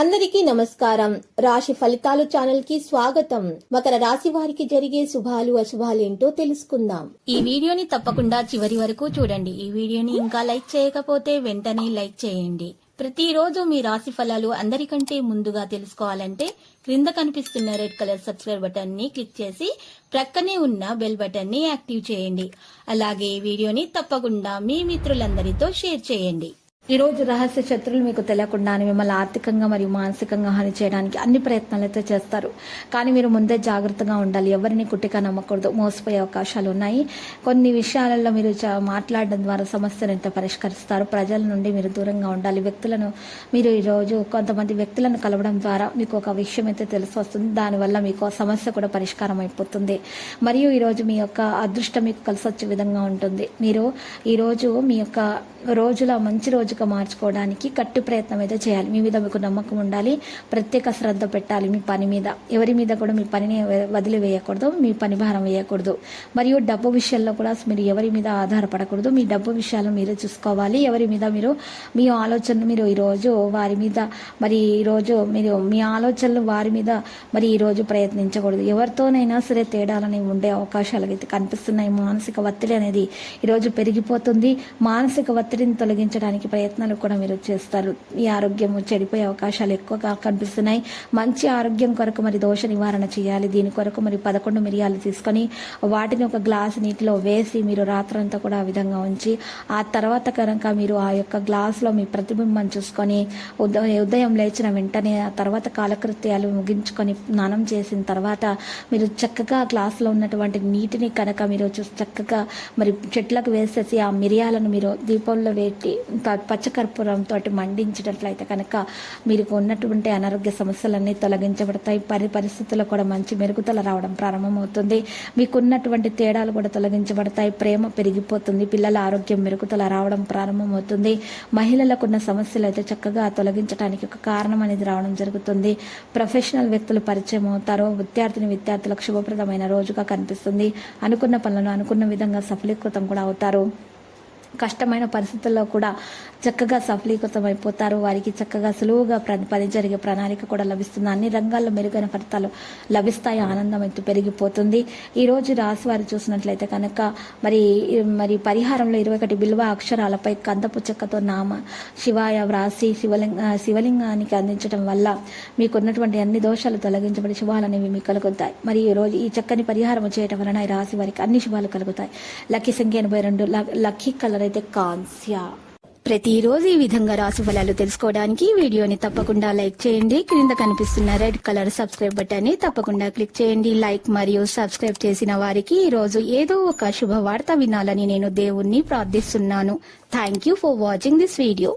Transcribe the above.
అందరికీ నమస్కారం. రాశి ఫలితాలు ఛానల్ కి స్వాగతం. మకర రాశి వారికి జరిగే శుభాలు అశుభాలు ఏంటో తెలుసుకుందాం. ఈ వీడియోని తప్పకుండా చివరి వరకు చూడండి. ఈ వీడియోని ఇంకా లైక్ చేయకపోతే వెంటనే లైక్ చేయండి. ప్రతిరోజు మీ రాశి ఫలాలు అందరికంటే ముందుగా తెలుసుకోవాలంటే క్రింద కనిపిస్తున్న రెడ్ కలర్ సబ్స్క్రైబ్ బటన్ ని క్లిక్ చేసి ప్రక్కనే ఉన్న బెల్ బటన్ ని యాక్టివ్ చేయండి. అలాగే ఈ వీడియోని తప్పకుండా మీ మిత్రులందరితో షేర్ చేయండి. ఈ రోజు రహస్య శత్రువులు మీకు తెలియకుండానే మిమ్మల్ని ఆర్థికంగా మరియు మానసికంగా హాని చేయడానికి అన్ని ప్రయత్నాలు అయితే చేస్తారు. కానీ మీరు ముందే జాగ్రత్తగా ఉండాలి. ఎవరిని కుట్టిగా నమ్మకూడదు. మోసపోయే అవకాశాలు ఉన్నాయి. కొన్ని విషయాలలో మీరు మాట్లాడడం ద్వారా సమస్యను అయితే పరిష్కరిస్తారు. ప్రజల నుండి మీరు దూరంగా ఉండాలి. మీరు ఈరోజు కొంతమంది వ్యక్తులను కలవడం ద్వారా మీకు ఒక విషయం అయితే తెలిసి వస్తుంది. దానివల్ల మీకు సమస్య కూడా పరిష్కారం అయిపోతుంది. మరియు ఈరోజు మీ యొక్క అదృష్టం మీకు కలిసి వచ్చే విధంగా ఉంటుంది. మీరు ఈరోజు మీ యొక్క రోజుల మంచి రోజుగా మార్చుకోవడానికి గట్టి ప్రయత్నం అయితే చేయాలి. మీ మీద మీకు నమ్మకం ఉండాలి. ప్రత్యేక శ్రద్ధ పెట్టాలి మీ పని మీద. ఎవరి మీద కూడా మీ పనిని వదిలివేయకూడదు. మీ పని భారం వేయకూడదు. మరియు డబ్బు విషయంలో కూడా మీరు ఎవరి మీద ఆధారపడకూడదు. మీ డబ్బు విషయాలను మీరే చూసుకోవాలి. ఎవరి మీద మీరు మీ ఆలోచనలు మీరు ఈరోజు వారి మీద ఈరోజు మీరు మీ ఆలోచనలు వారి మీద ఈరోజు ప్రయత్నించకూడదు. ఎవరితోనైనా సరే తేడాలని ఉండే అవకాశాలు అయితే కనిపిస్తున్నాయి. మానసిక ఒత్తిడి అనేది ఈరోజు పెరిగిపోతుంది. మానసిక ఒత్తిడిని తొలగించడానికి ప్రయత్నాలు కూడా మీరు చేస్తారు. మీ ఆరోగ్యం చెడిపోయే అవకాశాలు ఎక్కువగా కనిపిస్తున్నాయి. మంచి ఆరోగ్యం కొరకు దోష నివారణ చేయాలి. దీని కొరకు 11 మిరియాలు తీసుకొని వాటిని ఒక గ్లాసు నీటిలో వేసి మీరు రాత్రంతా కూడా ఆ విధంగా ఉంచి ఆ తర్వాత కనుక మీరు ఆ యొక్క గ్లాసులో మీ ప్రతిబింబం చూసుకొని ఉదయం లేచిన వెంటనే ఆ తర్వాత కాలకృత్యాలు ముగించుకొని స్నానం చేసిన తర్వాత మీరు చక్కగా గ్లాసులో ఉన్నటువంటి నీటిని కనుక మీరు చక్కగా చెట్లకు వేసేసి ఆ మిరియాలను మీరు దీపంలో వేసి పచ్చకర్పూరంతో మండించినట్లయితే కనుక మీకు ఉన్నటువంటి అనారోగ్య సమస్యలన్నీ తొలగించబడతాయి. పరిస్థితుల్లో కూడా మంచి మెరుగుదల రావడం ప్రారంభమవుతుంది. మీకున్నటువంటి తేడాలు కూడా తొలగించబడతాయి. ప్రేమ పెరిగిపోతుంది. పిల్లల ఆరోగ్యం మెరుగుదల రావడం ప్రారంభమవుతుంది. మహిళలకున్న సమస్యలు అయితే చక్కగా తొలగించడానికి ఒక కారణం అనేది రావడం జరుగుతుంది. ప్రొఫెషనల్ వ్యక్తులు పరిచయం అవుతారు. విద్యార్థులకు శుభప్రదమైన రోజుగా కనిపిస్తుంది. అనుకున్న పనులను అనుకున్న విధంగా సఫలీకృతం కూడా అవుతారు. కష్టమైన పరిస్థితుల్లో కూడా చక్కగా సఫలీకృతం అయిపోతారు. వారికి చక్కగా సులువుగా పని జరిగే ప్రణాళిక కూడా లభిస్తుంది. అన్ని రంగాల్లో మెరుగైన ఫలితాలు లభిస్తాయి. ఆనందం అయితే పెరిగిపోతుంది. ఈ రోజు రాశి వారు చూసినట్లయితే కనుక పరిహారంలో 21 బిల్వ అక్షరాలపై కందపు చెక్కతో నామ శివాయ వ్రాసి శివలింగానికి అందించడం వల్ల మీకున్నటువంటి అన్ని దోషాలు తొలగించబడి శుభాలు అనేవి మీకు కలుగుతాయి. ఈ రోజు ఈ చక్కని పరిహారం చేయడం వలన ఈ రాశి వారికి అన్ని శుభాలు కలుగుతాయి. లక్కీ సంఖ్య 82. లక్కీ కలర్ అయితే కాన్స్యా. ప్రతిరోజు ఈ విధంగా రాశి ఫలాలు తెలుసుకోవడానికి వీడియోని తప్పకుండా లైక్ చేయండి. క్రింద కనిపిస్తున్న రెడ్ కలర్ సబ్స్క్రైబ్ బటన్ ని తప్పకుండా క్లిక్ చేయండి. లైక్ మరియు సబ్స్క్రైబ్ చేసిన వారికి ఈ రోజు ఏదో ఒక శుభవార్త వినాలని నేను దేవుణ్ణి ప్రార్థిస్తున్నాను. Thank you for watching this video.